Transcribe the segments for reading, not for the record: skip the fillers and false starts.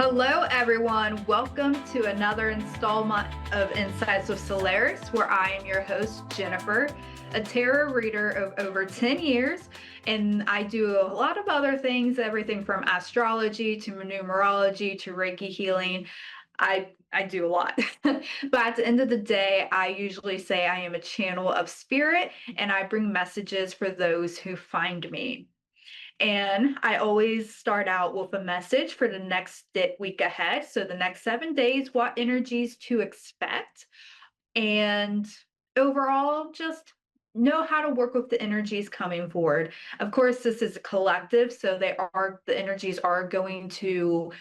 Hello, everyone. Welcome to another installment of Insights with Soularis, where I am your host, Jennifer, a tarot reader of over 10 years. And I do a lot of other things, everything from astrology to numerology to Reiki healing. I do a lot. But at the end of the day, I usually say I am a channel of spirit and I bring messages for those who find me. And I always start out with a message for the next week ahead. So, the next 7 days, what energies to expect. And overall, just know how to work with the energies coming forward. Of course, this is a collective, so the energies are going to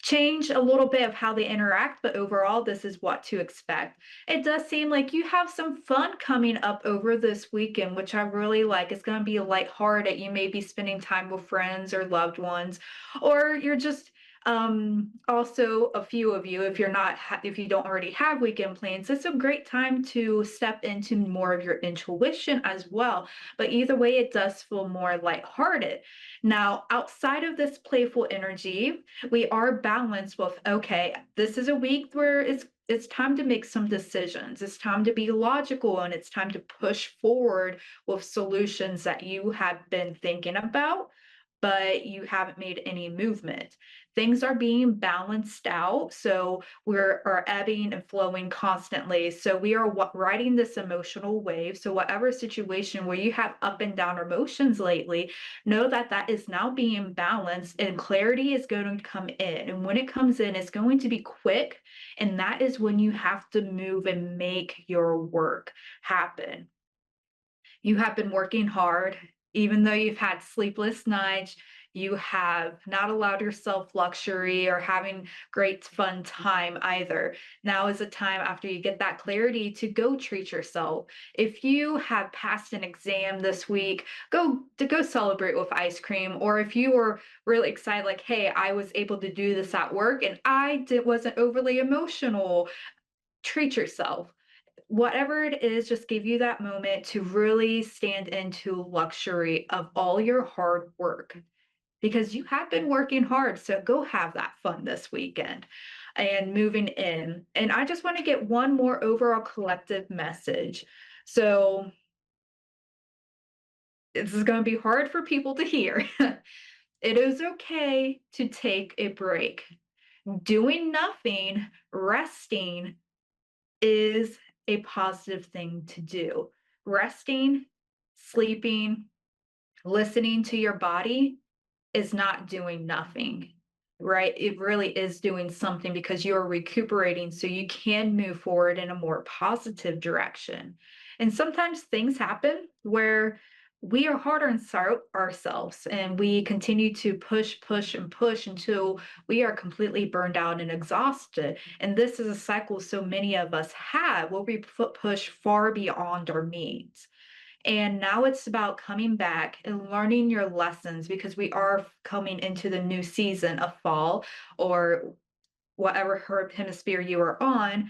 change a little bit of how they interact, but overall, this is what to expect. It does seem like you have some fun coming up over this weekend, which I really like. It's going to be lighthearted. You may be spending time with friends or loved ones, or you're just also a few of you, if you don't already have weekend plans, it's a great time to step into more of your intuition as well. But either way, it does feel more lighthearted. Now, outside of this playful energy, we are balanced with, okay, this is a week where it's time to make some decisions. It's time to be logical and it's time to push forward with solutions that you have been thinking about, but you haven't made any movement. Things are being balanced out. So are ebbing and flowing constantly. So we are riding this emotional wave. So whatever situation where you have up and down emotions lately, know that that is now being balanced and clarity is going to come in. And when it comes in, it's going to be quick. And that is when you have to move and make your work happen. You have been working hard, even though you've had sleepless nights, you have not allowed yourself luxury or having great fun time either. Now is the time after you get that clarity to go treat yourself. If you have passed an exam this week, go celebrate with ice cream. Or if you were really excited, like, hey, I was able to do this at work and wasn't overly emotional, treat yourself. Whatever it is, just give you that moment to really stand into luxury of all your hard work because you have been working hard. So go have that fun this weekend and moving in. And I just want to get one more overall collective message. So this is going to be hard for people to hear. It is okay to take a break. Doing nothing, resting is a positive thing to do. Resting, sleeping, listening to your body is not doing nothing, right? It really is doing something because you're recuperating so you can move forward in a more positive direction. And sometimes things happen where we are hard on ourselves and we continue to push, and push until we are completely burned out and exhausted. And this is a cycle so many of us have where we push far beyond our needs. And now it's about coming back and learning your lessons because we are coming into the new season of fall or whatever hemisphere you are on.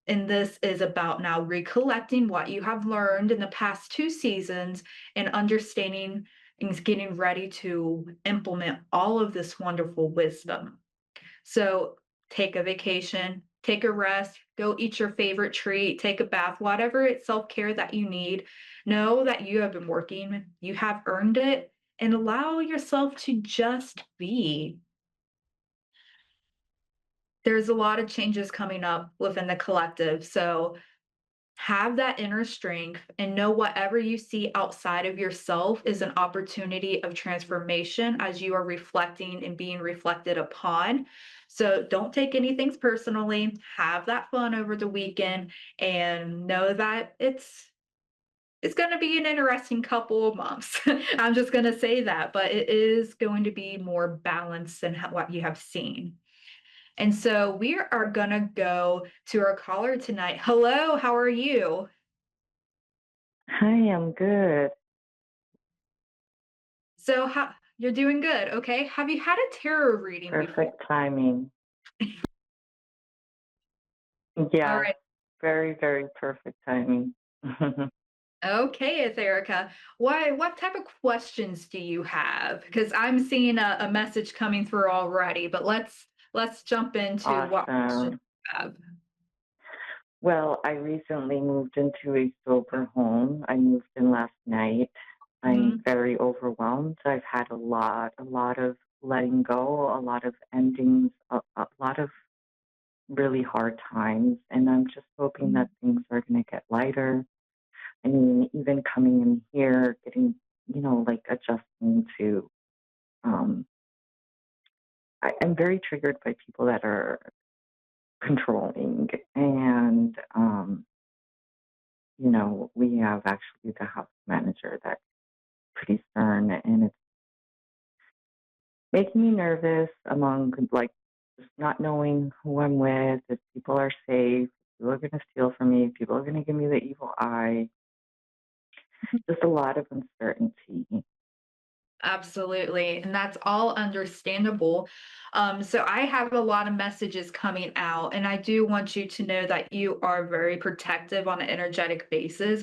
And this is about now recollecting what you have learned in the past 2 seasons and understanding and getting ready to implement all of this wonderful wisdom. So take a vacation, take a rest, go eat your favorite treat, take a bath, whatever it's self-care that you need. Know that you have been working, you have earned it, and allow yourself to just be. There's a lot of changes coming up within the collective. So have that inner strength and know whatever you see outside of yourself is an opportunity of transformation as you are reflecting and being reflected upon. So don't take anything personally. Have that fun over the weekend and know that it's going to be an interesting couple of months. I'm just going to say that, but it is going to be more balanced than what you have seen. And so we are going to go to our caller tonight. Hello, how are you? Hi, I'm good. So how you're doing good, okay? Have you had a tarot reading before? Perfect timing. All Yeah, right. very, very perfect timing. Okay, Etherica. What type of questions do you have? Because I'm seeing a message coming through already, but let's jump into what questions Awesome. you have. Well, I recently moved into a sober home. I moved in last night. I'm Mhm. very overwhelmed. I've had a lot of letting go, a lot of endings, a lot of really hard times. And I'm just hoping that Mhm. things are going to get lighter. I mean, even coming in here, getting, like adjusting to, um, I'm very triggered by people that are controlling. And, we have actually the house manager that's pretty stern, and it's making me nervous among like just not knowing who I'm with, if people are safe, people are going to steal from me, people are going to give me the evil eye. Just a lot of uncertainty. Absolutely. And that's all understandable. So I have a lot of messages coming out, and I do want you to know that you are very protective on an energetic basis.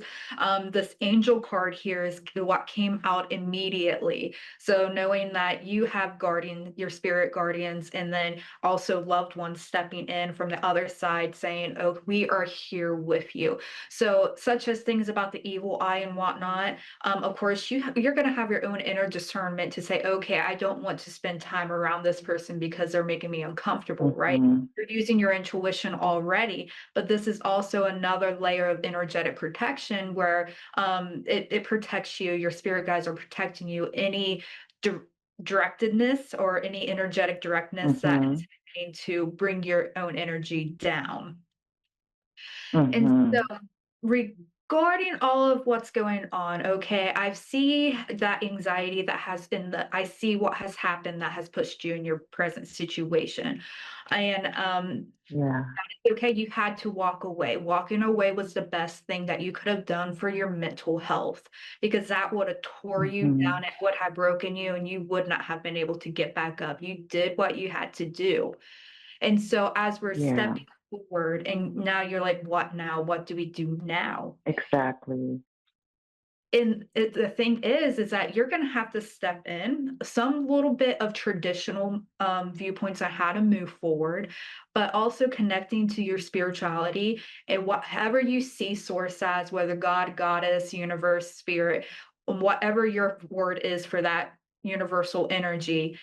This angel card here is what came out immediately. So knowing that you have guardian, your spirit guardians, and then also loved ones stepping in from the other side saying, "Oh, we are here with you." So, such as things about the evil eye and whatnot, of course you're going to have your own inner discernment to say, okay, I don't want to spend time around this person because they're making me uncomfortable, right? Mhm. You're using your intuition already, but this is also another layer of energetic protection where it protects you. Your spirit guides are protecting you. Any di- directedness or any energetic directness that is Mhm. happening to bring your own energy down. And so, Mhm. regarding all of what's going on, okay, I see that anxiety that has been I see what has happened that has pushed you in your present situation. And Yeah. okay, you had to walk away. Walking away was the best thing that you could have done for your mental health because that would have tore you down. Mhm. It would have broken you, and you would not have been able to get back up. You did what you had to do. And so as we're Yeah. stepping forward and now you're like, "What now? What do we do now?" Exactly. And the thing is that you're gonna have to step in some little bit of traditional, viewpoints on how to move forward, but also connecting to your spirituality and whatever you see source as, whether God, goddess, universe, spirit, whatever your word is for that universal energy,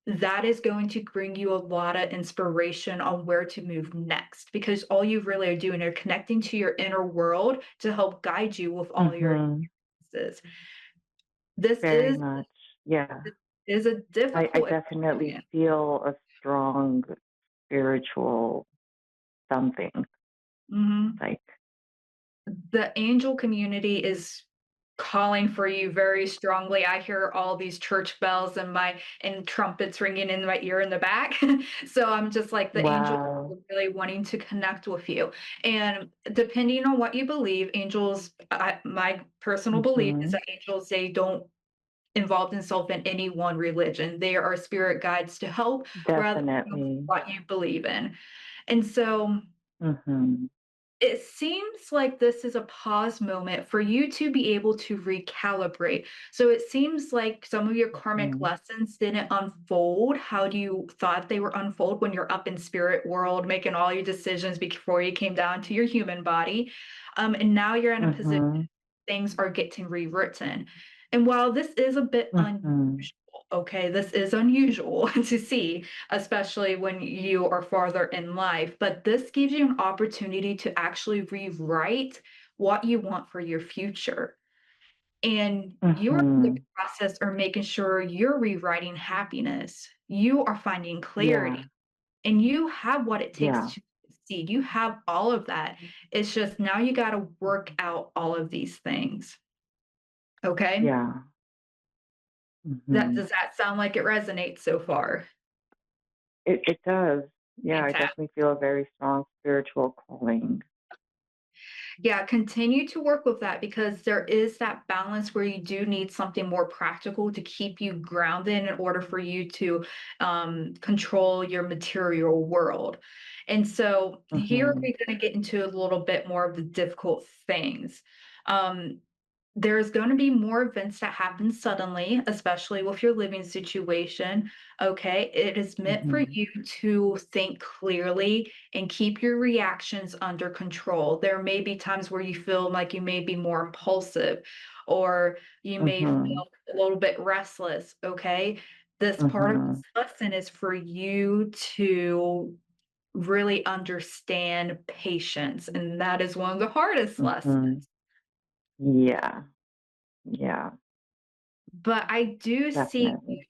that is going to bring you a lot of inspiration on where to move next because all you really are doing are connecting to your inner world to help guide you with all your Mhm. experiences. This Very much. Yeah. is a I difficult definitely experience. feel a strong spiritual something. Mhm. Like, The angel community is calling for you very strongly. I hear all these church bells and trumpets ringing in my ear in the back. So I'm just like the angels wow. are really wanting to connect with you. And depending on what you believe, angels, my personal belief is Mhm. that angels, they don't involve themselves in any one religion. They are spirit guides to help rather than Definitely. what you believe in. And so Mhm. it seems like this is a pause moment for you to be able to recalibrate. So it seems like some of your karmic Mhm. lessons didn't unfold how you thought they were unfold when you're up in spirit world, making all your decisions before you came down to your human body. And now you're in a position Mhm. things are getting rewritten. And while this is a bit unusual, Mhm. okay, this is unusual to see, especially when you are farther in life, but this gives you an opportunity to actually rewrite what you want for your future. And you're in the Mhm. process of making sure you're rewriting happiness. You are finding clarity Yeah. and you have what it takes Yeah. to succeed. You have all of that. It's just now you got to work out all of these things. Okay. Yeah. That Mhm. does that sound like it resonates so far? It does. Yeah, I Fantastic. definitely feel a very strong spiritual calling. Yeah, continue to work with that because there is that balance where you do need something more practical to keep you grounded in order for you to control your material world. And so here Mhm. we're going to get into a little bit more of the difficult things. Um, There's going to be more events that happen suddenly, especially with your living situation. Okay. It is meant for Mhm. you to think clearly and keep your reactions under control. There may be times where you feel like you may be more impulsive or you may Mhm. feel a little bit restless. Okay. This part of Mhm. this lesson is for you to really understand patience. And that is one of the hardest lessons. Mhm. Yeah. Yeah. But I do see Definitely.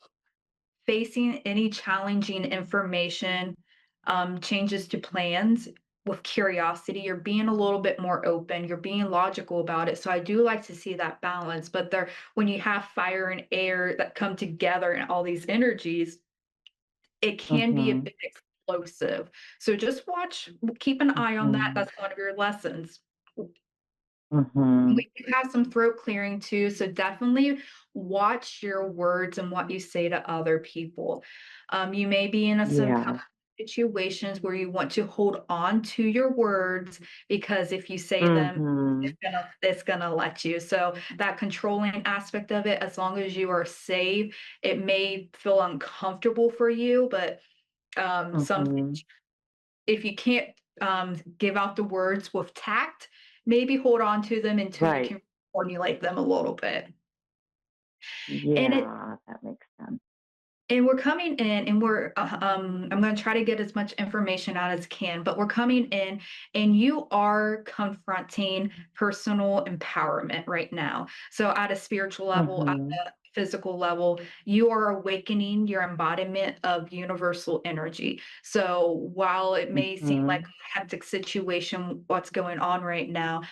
facing any challenging information, changes to plans with curiosity. You're being a little bit more open, you're being logical about it. So I do like to see that balance. But there, when you have fire and air that come together and all these energies, it can be a Mhm. bit explosive. So just watch, keep an eye on that. Mhm. That's one of your lessons. Mhm. We do have some throat clearing too, so definitely watch your words and what you say to other people. You may be in some kind Yeah. of situations where you want to hold on to your words because if you say them, Mhm. it's gonna let you. So that controlling aspect of it, as long as you are safe, it may feel uncomfortable for you, but some Mhm. if you can't give out the words with tact, maybe hold on to them until you Right. can formulate them a little bit. And it Yeah, that makes sense. and we're coming in and I'm going to try to get as much information out as can, but we're coming in and you are confronting personal empowerment right now. So at a spiritual level, at Mhm. a physical level, you are awakening your embodiment of universal energy. So while it may seem like Mhm. a hectic situation, what's going on right now,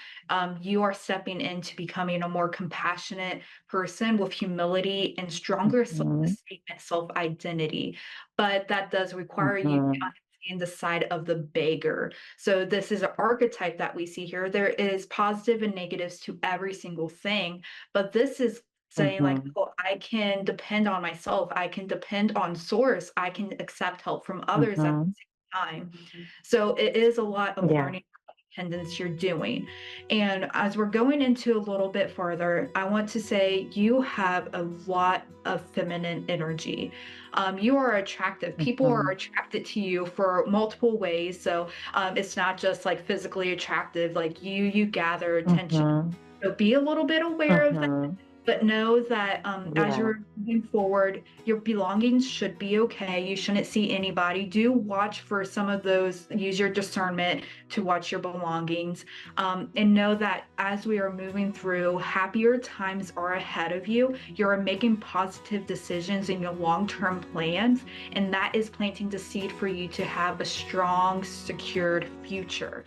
you are stepping into becoming a more compassionate person with humility and stronger Mhm. self-esteem and self-identity. But that does require you to Mhm. understand the side of the beggar. So this is an archetype that we see here. There is positive and negatives to every single thing, but this is saying like, Mhm. oh, I can depend on myself. I can depend on source. I can accept help from others at the Mhm. same time. So it is a lot of Yeah. learning independence you're doing. And as we're going into a little bit further, I want to say you have a lot of feminine energy. You are attractive. People are Mhm. attracted to you for multiple ways. So it's not just like physically attractive, like you gather attention. Mhm. So be a little bit aware of that, Mhm. but know that as Yeah. you're moving forward, your belongings should be okay. You shouldn't see anybody. Do watch for some of those, use your discernment to watch your belongings. And know that as we are moving through, happier times are ahead of you. You're making positive decisions in your long term plans, and that is planting the seed for you to have a strong, secured future.